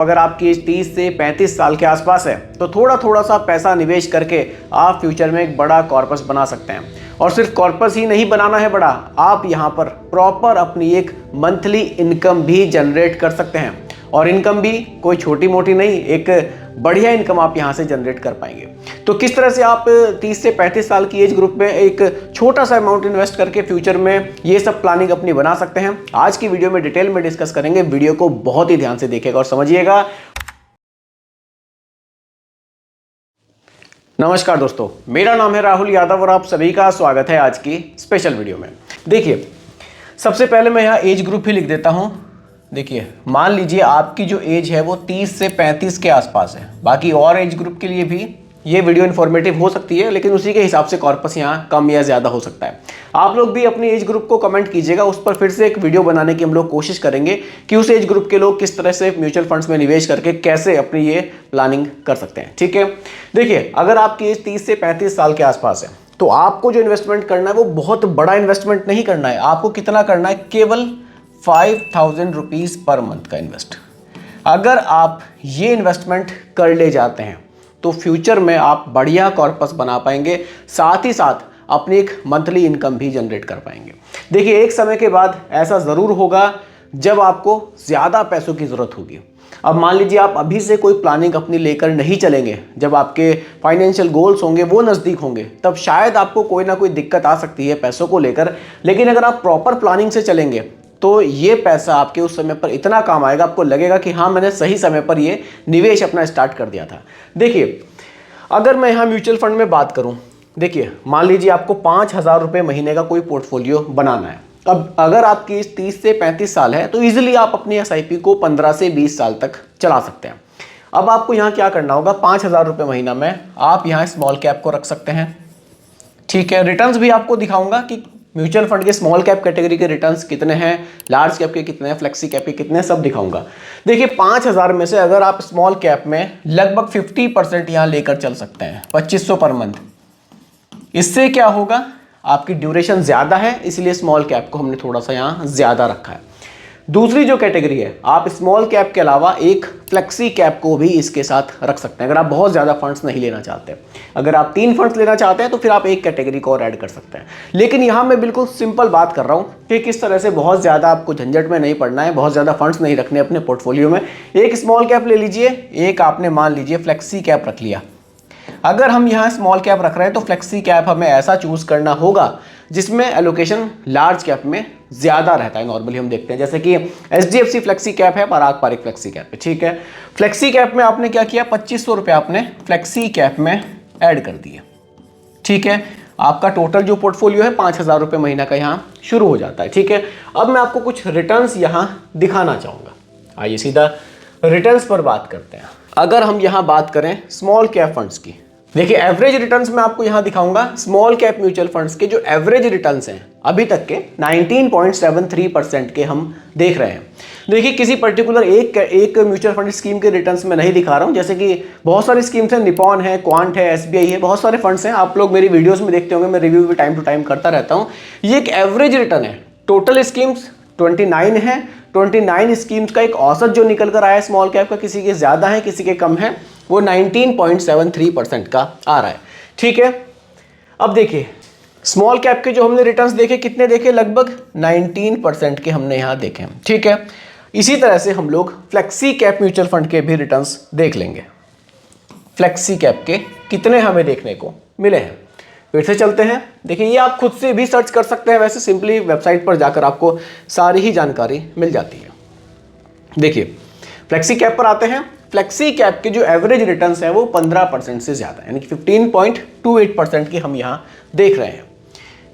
अगर आपकी एज 30 से 35 साल के आसपास है तो थोड़ा थोड़ा सा पैसा निवेश करके आप फ्यूचर में एक बड़ा कॉर्पस बना सकते हैं। और सिर्फ कॉर्पस ही नहीं बनाना है बड़ा, आप यहाँ पर प्रॉपर अपनी एक मंथली इनकम भी जनरेट कर सकते हैं। और इनकम भी कोई छोटी मोटी नहीं, एक बढ़िया इनकम आप यहाँ से जनरेट कर पाएंगे। तो किस तरह से आप 30 से 35 साल की एज ग्रुप में एक छोटा सा अमाउंट इन्वेस्ट करके फ्यूचर में ये सब प्लानिंग अपनी बना सकते हैं, आज की वीडियो में डिटेल में डिस्कस करेंगे। वीडियो को बहुत ही ध्यान से देखिएगा और समझिएगा। नमस्कार दोस्तों, मेरा नाम है राहुल यादव और आप सभी का स्वागत है आज की स्पेशल वीडियो में। देखिए, सबसे पहले मैं यहाँ एज ग्रुप ही लिख देता हूँ। देखिए, मान लीजिए आपकी जो एज है वो 30 से 35 के आसपास है। बाकी और एज ग्रुप के लिए भी ये वीडियो इन्फॉर्मेटिव हो सकती है, लेकिन उसी के हिसाब से कॉर्पस यहाँ कम या ज़्यादा हो सकता है। आप लोग भी अपनी एज ग्रुप को कमेंट कीजिएगा, उस पर फिर से एक वीडियो बनाने की हम लोग कोशिश करेंगे कि उस एज ग्रुप के लोग किस तरह से म्यूचुअल फंड्स में निवेश करके कैसे अपनी ये प्लानिंग कर सकते हैं। ठीक है, देखिए, अगर आपकी एज 30 से 35 साल के आसपास है तो आपको जो इन्वेस्टमेंट करना है वो बहुत बड़ा इन्वेस्टमेंट नहीं करना है। आपको कितना करना है? केवल 5,000 रुपीज़ पर मंथ का इन्वेस्ट। अगर आप ये इन्वेस्टमेंट कर ले जाते हैं तो फ्यूचर में आप बढ़िया कॉर्पस बना पाएंगे, साथ ही साथ अपनी एक मंथली इनकम भी जनरेट कर पाएंगे। देखिए, एक समय के बाद ऐसा ज़रूर होगा जब आपको ज़्यादा पैसों की ज़रूरत होगी। अब मान लीजिए आप अभी से कोई प्लानिंग अपनी लेकर नहीं चलेंगे, जब आपके फाइनेंशियल गोल्स होंगे वो नज़दीक होंगे, तब शायद आपको कोई ना कोई दिक्कत आ सकती है पैसों को लेकर। लेकिन अगर आप प्रॉपर प्लानिंग से चलेंगे तो ये पैसा आपके उस समय पर इतना काम आएगा, आपको लगेगा कि हाँ, मैंने सही समय पर ये निवेश अपना स्टार्ट कर दिया था। देखिए, अगर मैं यहाँ म्यूचुअल फंड में बात करूँ, देखिए, मान लीजिए आपको 5,000 रुपये महीने का कोई पोर्टफोलियो बनाना है। अब अगर आपकी 30 से 35 साल है तो ईजिली आप अपनी एसआईपी को 15 से 20 साल तक चला सकते हैं। अब आपको यहाँ क्या करना होगा? 5,000 रुपये महीना में आप यहाँ स्मॉल कैप को रख सकते हैं। ठीक है, रिटर्न्स भी आपको दिखाऊंगा कि म्यूचुअल फंड के स्मॉल कैप कैटेगरी के रिटर्न्स कितने हैं, लार्ज कैप के कितने हैं, फ्लेक्सी कैप के कितने, सब दिखाऊंगा। देखिए, 5,000 में से अगर आप स्मॉल कैप में लगभग 50% यहाँ लेकर चल सकते हैं, 2500 पर मंथ। इससे क्या होगा? आपकी ड्यूरेशन ज़्यादा है, इसलिए स्मॉल कैप को हमने थोड़ा सा यहाँ ज़्यादा रखा है। दूसरी जो कैटेगरी है, आप स्मॉल कैप के अलावा एक फ्लेक्सी कैप को भी इसके साथ रख सकते हैं। अगर आप बहुत ज़्यादा फंड्स नहीं लेना चाहते, अगर आप 3 फंड्स लेना चाहते हैं तो फिर आप एक कैटेगरी को और ऐड कर सकते हैं। लेकिन यहाँ मैं बिल्कुल सिंपल बात कर रहा हूँ कि किस तरह से बहुत ज़्यादा आपको झंझट में नहीं पड़ना है, बहुत ज़्यादा फंड्स नहीं रखने अपने पोर्टफोलियो में। एक स्मॉल कैप ले लीजिए, एक आपने मान लीजिए फ्लेक्सी कैप रख लिया। अगर हम यहाँ स्मॉल कैप रख रहे हैं तो फ्लेक्सी कैप हमें ऐसा चूज करना होगा जिसमें एलोकेशन लार्ज कैप में ज़्यादा रहता है। नॉर्मली हम देखते हैं जैसे कि HDFC फ्लेक्सी कैप है, पराग पारिक फ्लेक्सी कैप है। ठीक है, फ्लेक्सी कैप में आपने क्या किया? 2500 रुपये आपने फ्लेक्सी कैप में ऐड कर दिए। ठीक है, आपका टोटल जो पोर्टफोलियो है 5,000 रुपये महीना का यहाँ शुरू हो जाता है। ठीक है, अब मैं आपको कुछ रिटर्न्स यहाँ दिखाना चाहूँगा। आइए सीधा रिटर्न्स पर बात करते हैं। अगर हम यहाँ बात करें स्मॉल कैप फंड्स की, देखिए, एवरेज रिटर्न्स मैं आपको यहाँ दिखाऊंगा। स्मॉल कैप म्यूचुअल फंड्स के जो एवरेज रिटर्न्स हैं अभी तक के 19.73% के हम देख रहे हैं। देखिए, किसी पर्टिकुलर एक म्यूचुअल फंड स्कीम के रिटर्न्स में नहीं दिखा रहा हूँ, जैसे कि बहुत सारी स्कीम्स हैं, निपॉन है, क्वांट है, SBI है, बहुत सारे फंड्स हैं। आप लोग मेरी वीडियोज़ में देखते होंगे, मैं रिव्यू भी टाइम टू टाइम करता रहता हूँ। ये एक एवरेज रिटर्न है। टोटल स्कीम्स 29 है। 29 स्कीम्स का एक औसत जो निकल कर आया है स्मॉल कैप का, किसी के ज़्यादा है किसी के कम है, वो 19.73% का आ रहा है। ठीक है, अब देखिए, स्मॉल कैप के जो हमने रिटर्न्स देखे, कितने देखे? लगभग 19% के हमने यहाँ देखे। ठीक है, इसी तरह से हम लोग फ्लेक्सी कैप म्यूचुअल फंड के भी रिटर्न्स देख लेंगे। फ्लेक्सी कैप के कितने हमें देखने को मिले हैं, फिर से चलते हैं। देखिए, ये आप खुद से भी सर्च कर सकते हैं, वैसे सिंपली वेबसाइट पर जाकर आपको सारी ही जानकारी मिल जाती है। देखिए, फ्लेक्सी कैप पर आते हैं। फ्लेक्सी कैप के जो एवरेज रिटर्न्स हैं वो 15% से ज़्यादा, यानी कि 15.28% की हम यहाँ देख रहे हैं।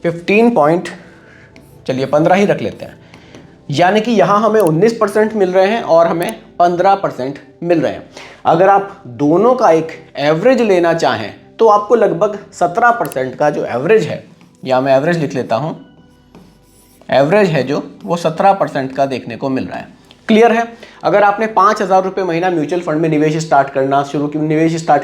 15 ही रख लेते हैं, यानी कि यहाँ हमें 19% मिल रहे हैं और हमें 15% मिल रहे हैं। अगर आप दोनों का एक एवरेज लेना चाहें तो आपको लगभग 17% का जो एवरेज है, या मैं एवरेज लिख लेता हूँ, एवरेज है जो वो 17% का देखने को मिल रहा है। क्लियर है? अगर आपने 5,000 रुपये महीना म्यूचुअल फंड में निवेश स्टार्ट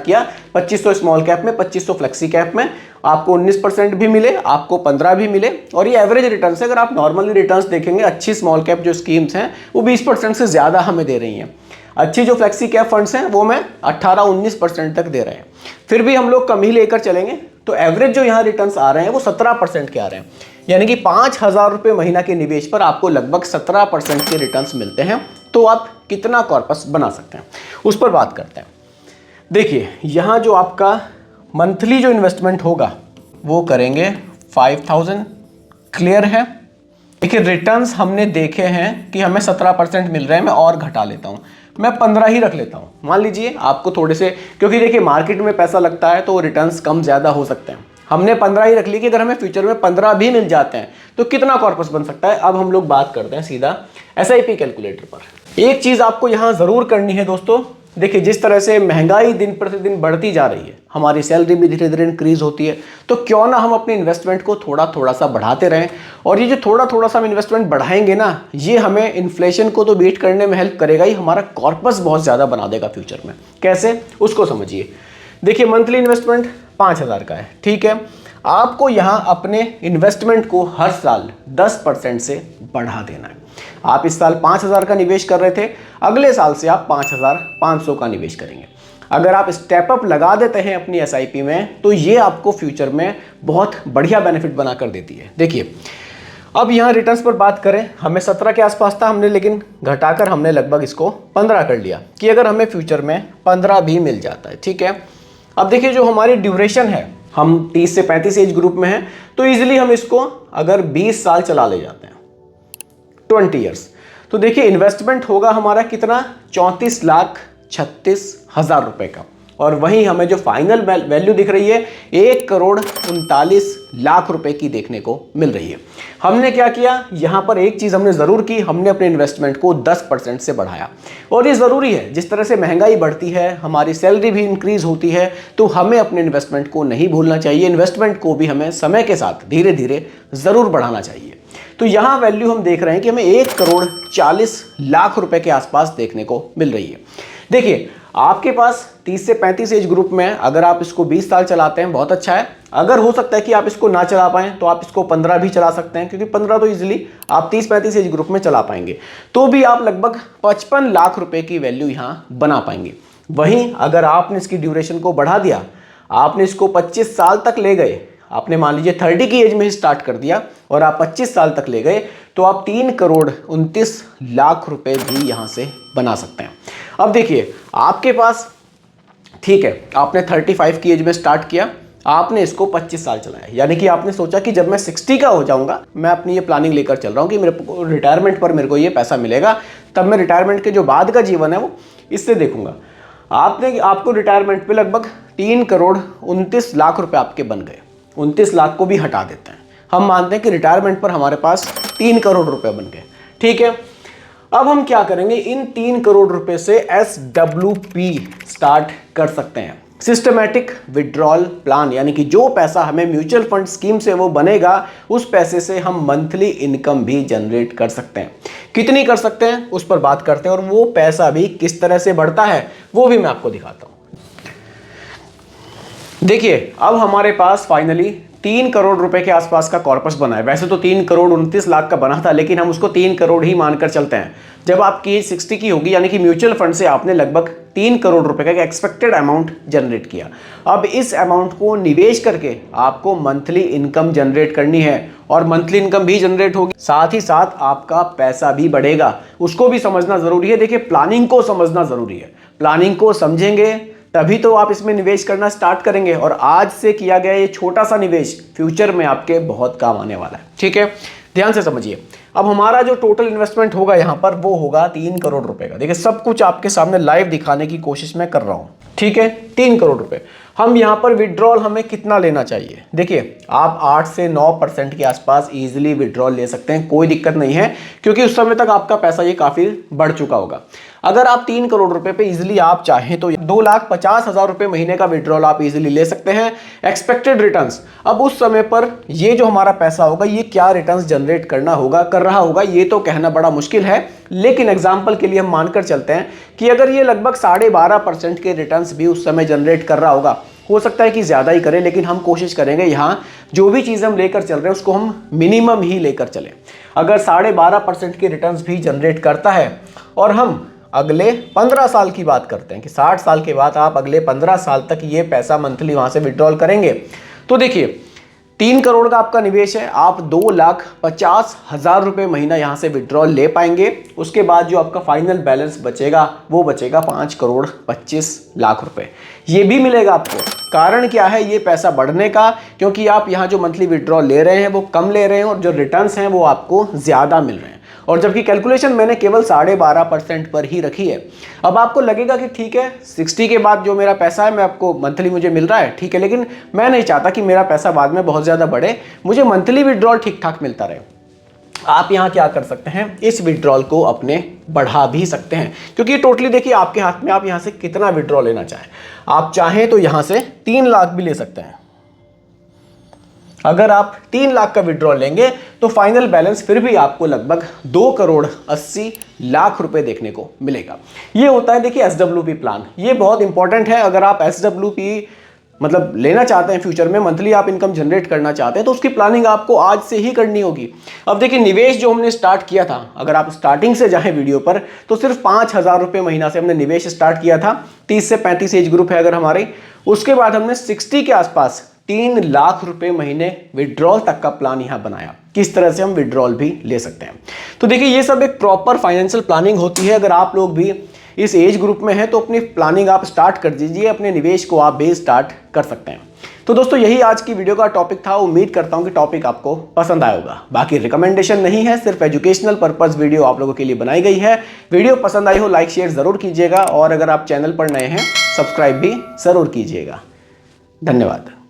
किया, 2500 स्मॉल कैप में, 2500 फ्लेक्सी कैप में, आपको 19% भी मिले, आपको 15 भी मिले, और ये एवरेज रिटर्न है। अगर आप नॉर्मली रिटर्न्स देखेंगे, अच्छी स्मॉल कैप जो स्कीम्स हैं वो 20% से ज़्यादा हमें दे रही हैं। अच्छी जो फ्लेक्सी कैप फंड्स हैं वो मैं 18-19% तक दे रहे हैं, फिर भी हम लोग कम ही लेकर चलेंगे तो एवरेज जो यहाँ रिटर्न्स आ रहे हैं वो 17% के आ रहे हैं, यानी कि 5,000 रुपये महीना के निवेश पर आपको लगभग 17% के रिटर्न्स मिलते हैं। तो आप कितना कॉर्पस बना सकते हैं उस पर बात करते हैं। देखिए यहाँ जो आपका मंथली जो इन्वेस्टमेंट होगा वो करेंगे 5,000, क्लियर है। देखिए रिटर्न्स हमने देखे हैं कि हमें 17% मिल रहे हैं, मैं और घटा लेता हूँ, मैं 15 ही रख लेता हूँ। मान लीजिए आपको थोड़े से, क्योंकि देखिए मार्केट में पैसा लगता है तो रिटर्न्स कम ज़्यादा हो सकते हैं, हमने 15 ही रख ली कि अगर हमें फ्यूचर में 15 भी मिल जाते हैं तो कितना कॉर्पस बन सकता है। अब हम लोग बात करते हैं सीधा SIP कैलकुलेटर पर। एक चीज़ आपको यहाँ ज़रूर करनी है दोस्तों, देखिए जिस तरह से महंगाई दिन प्रतिदिन बढ़ती जा रही है, हमारी सैलरी भी धीरे धीरे इंक्रीज होती है, तो क्यों ना हम अपने इन्वेस्टमेंट को थोड़ा थोड़ा सा बढ़ाते रहें। और ये जो थोड़ा थोड़ा सा हम इन्वेस्टमेंट बढ़ाएंगे ना, ये हमें इन्फ्लेशन को तो बीट करने में हेल्प करेगा ही, हमारा कॉर्पस बहुत ज़्यादा बना देगा फ्यूचर में। कैसे, उसको समझिए। देखिए मंथली इन्वेस्टमेंट 5,000 का है, ठीक है। आपको यहाँ अपने इन्वेस्टमेंट को हर साल 10% से बढ़ा देना है। आप इस साल 5,000 का निवेश कर रहे थे, अगले साल से आप 5,500 का निवेश करेंगे। अगर आप स्टेप अप लगा देते हैं अपनी SIP में तो ये आपको फ्यूचर में बहुत बढ़िया बेनिफिट बना कर देती है। देखिए अब यहाँ रिटर्न्स पर बात करें, हमें 17 के आसपास था, हमने लेकिन घटाकर हमने लगभग इसको 15 कर लिया कि अगर हमें फ्यूचर में 15 भी मिल जाता है, ठीक है। अब देखिए जो हमारी ड्यूरेशन है, हम 30 से 35 एज ग्रुप में हैं, तो इजीली हम इसको अगर 20 साल चला ले जाते हैं, 20 ईयर्स, तो देखिए इन्वेस्टमेंट होगा हमारा कितना, 34,36,000 रुपए का। और वहीं हमें जो फाइनल वैल्यू दिख रही है 1,39,00,000 रुपए की देखने को मिल रही है। हमने क्या किया, यहाँ पर एक चीज़ हमने ज़रूर की, हमने अपने इन्वेस्टमेंट को 10% से बढ़ाया। और ये ज़रूरी है, जिस तरह से महंगाई बढ़ती है, हमारी सैलरी भी इंक्रीज होती है, तो हमें अपने इन्वेस्टमेंट को नहीं भूलना चाहिए। इन्वेस्टमेंट को भी हमें समय के साथ धीरे धीरे ज़रूर बढ़ाना चाहिए। तो यहाँ वैल्यू हम देख रहे हैं कि हमें 1,40,00,000 रुपए के आसपास देखने को मिल रही है। देखिए आपके पास 30 से 35 एज ग्रुप में अगर आप इसको 20 साल चलाते हैं, बहुत अच्छा है। अगर हो सकता है कि आप इसको ना चला पाएं तो आप इसको 15 भी चला सकते हैं, क्योंकि 15 तो इजीली आप 30-35 एज ग्रुप में चला पाएंगे, तो भी आप लगभग 55 लाख रुपए की वैल्यू यहाँ बना पाएंगे। वहीं अगर आपने इसकी ड्यूरेशन को बढ़ा दिया, आपने इसको 25 साल तक ले गए, आपने मान लीजिए 30 की एज में ही स्टार्ट कर दिया और आप 25 साल तक ले गए, तो आप 3,29,00,000 रुपए भी यहाँ से बना सकते हैं। अब देखिए आपके पास, ठीक है, आपने 35 की एज में स्टार्ट किया, आपने इसको 25 साल चलाया, यानी कि आपने सोचा कि जब मैं 60 का हो जाऊंगा, मैं अपनी ये प्लानिंग लेकर चल रहा हूँ कि मेरे को रिटायरमेंट पर मेरे को ये पैसा मिलेगा, तब मैं रिटायरमेंट के जो बाद का जीवन है वो इससे देखूंगा। आपको रिटायरमेंट पे लगभग 3,29,00,000 रुपए आपके बन गए। 29 लाख को भी हटा देते हैं, हम मानते हैं कि रिटायरमेंट पर हमारे पास 3 करोड़ रुपए बन गए, ठीक है। अब हम क्या करेंगे, इन 3 करोड़ रुपए से SWP स्टार्ट कर सकते हैं, सिस्टमैटिक विड्रॉल प्लान, यानी कि जो पैसा हमें म्यूचुअल फंड स्कीम से वो बनेगा, उस पैसे से हम मंथली इनकम भी जनरेट कर सकते हैं। कितनी कर सकते हैं उस पर बात करते हैं, और वो पैसा भी किस तरह से बढ़ता है वो भी मैं आपको दिखाता हूं। देखिए अब हमारे पास फाइनली 3 करोड़ रुपए के आसपास का कॉर्पस बना है। वैसे तो 3,29,00,000 का बना था, लेकिन हम उसको 3 करोड़ ही मानकर चलते हैं। जब आपकी एज 60 की होगी, यानी कि म्यूचुअल फंड से आपने लगभग 3 करोड़ रुपए का एक्सपेक्टेड अमाउंट जनरेट किया। अब इस अमाउंट को निवेश करके आपको मंथली इनकम जनरेट करनी है, और मंथली इनकम भी जनरेट होगी, साथ ही साथ आपका पैसा भी बढ़ेगा। उसको भी समझना जरूरी है। देखिए प्लानिंग को समझना जरूरी है, प्लानिंग को समझेंगे तभी तो आप इसमें निवेश करना स्टार्ट करेंगे, और आज से किया गया ये छोटा सा निवेश फ्यूचर में आपके बहुत काम आने वाला है, ठीक है। ध्यान से समझिए। अब हमारा जो टोटल इन्वेस्टमेंट होगा यहाँ पर वो होगा 3 करोड़ रुपए का। देखिए सब कुछ आपके सामने लाइव दिखाने की कोशिश मैं कर रहा हूँ, ठीक है। 3 करोड़ रुपए हम यहाँ पर विड्रॉल हमें कितना लेना चाहिए, देखिए आप 8 से 9% के आसपास इजीली विड्रॉल ले सकते हैं, कोई दिक्कत नहीं है, क्योंकि उस समय तक आपका पैसा ये काफ़ी बढ़ चुका होगा। अगर आप 3 करोड़ रुपए पे इजीली आप चाहें तो 2,50,000 रुपए महीने का विड्रॉल आप इजीली ले सकते हैं। एक्सपेक्टेड रिटर्न्स, अब उस समय पर ये जो हमारा पैसा होगा ये क्या रिटर्न्स जनरेट कर रहा होगा ये तो कहना बड़ा मुश्किल है, लेकिन एग्जाम्पल के लिए हम मानकर चलते हैं कि अगर ये लगभग 12.5% के रिटर्न्स भी उस समय जनरेट कर रहा होगा, हो सकता है कि ज़्यादा ही करें, लेकिन हम कोशिश करेंगे यहाँ जो भी चीज़ हम लेकर चल रहे हैं उसको हम मिनिमम ही लेकर चलें। अगर 12.5% के रिटर्न्स भी जनरेट करता है और हम अगले 15 साल की बात करते हैं कि 60 साल के बाद आप अगले 15 साल तक ये पैसा मंथली वहां से विड्रॉल करेंगे। तो देखिए 3 करोड़ का आपका निवेश है, आप 2,50,000 रुपये महीना यहाँ से विड्रॉल ले पाएंगे। उसके बाद जो आपका फाइनल बैलेंस बचेगा वो बचेगा 5,25,00,000 रुपये। ये भी मिलेगा आपको। कारण क्या है ये पैसा बढ़ने का? क्योंकि आप यहाँ जो मंथली विड्रॉल ले रहे हैं वो कम ले रहे हैं और जो रिटर्न्स हैं वो आपको ज़्यादा मिल रहे हैं। और जबकि कैलकुलेशन मैंने केवल 12.5% पर ही रखी है। अब आपको लगेगा कि ठीक है 60 के बाद जो मेरा पैसा है मैं आपको मंथली मुझे मिल रहा है, ठीक है, लेकिन मैं नहीं चाहता कि मेरा पैसा बाद में बहुत ज़्यादा बढ़े, मुझे मंथली विड्रॉल ठीक ठाक मिलता रहे। आप यहाँ क्या कर सकते हैं, इस विड्रॉल को अपने बढ़ा भी सकते हैं, क्योंकि टोटली देखिए आपके हाथ में, आप यहाँ से कितना विड्रॉल लेना चाहें। आप चाहें तो यहाँ से 3 लाख भी ले सकते हैं। अगर आप 3 लाख का विड्रॉल लेंगे तो फाइनल बैलेंस फिर भी आपको लगभग 2,80,00,000 रुपए देखने को मिलेगा। ये होता है देखिए SWP प्लान। ये बहुत इंपॉर्टेंट है। अगर आप SWP मतलब लेना चाहते हैं फ्यूचर में, मंथली आप इनकम जनरेट करना चाहते हैं, तो उसकी प्लानिंग आपको आज से ही करनी होगी। अब देखिए निवेश जो हमने स्टार्ट किया था, अगर आप स्टार्टिंग से जाएं वीडियो पर, तो सिर्फ 5,000 रुपये महीना से हमने निवेश स्टार्ट किया था। 30 से 35 एज ग्रुप है अगर हमारे। उसके बाद हमने 60 के आसपास 3 लाख रुपए महीने विड्रॉल तक का प्लान यहाँ बनाया, किस तरह से हम विड्रॉल भी ले सकते हैं। तो देखिए ये सब एक प्रॉपर फाइनेंशियल प्लानिंग होती है। अगर आप लोग भी इस एज ग्रुप में हैं तो अपनी प्लानिंग आप स्टार्ट कर दीजिए, अपने निवेश को आप भी स्टार्ट कर सकते हैं। तो दोस्तों यही आज की वीडियो का टॉपिक था। उम्मीद करता हूं कि टॉपिक आपको पसंद आया होगा। बाकी रिकमेंडेशन नहीं है, सिर्फ एजुकेशनल पर्पस वीडियो आप लोगों के लिए बनाई गई है। वीडियो पसंद आई हो लाइक शेयर जरूर कीजिएगा और अगर आप चैनल पर नए हैं सब्सक्राइब भी जरूर कीजिएगा। धन्यवाद।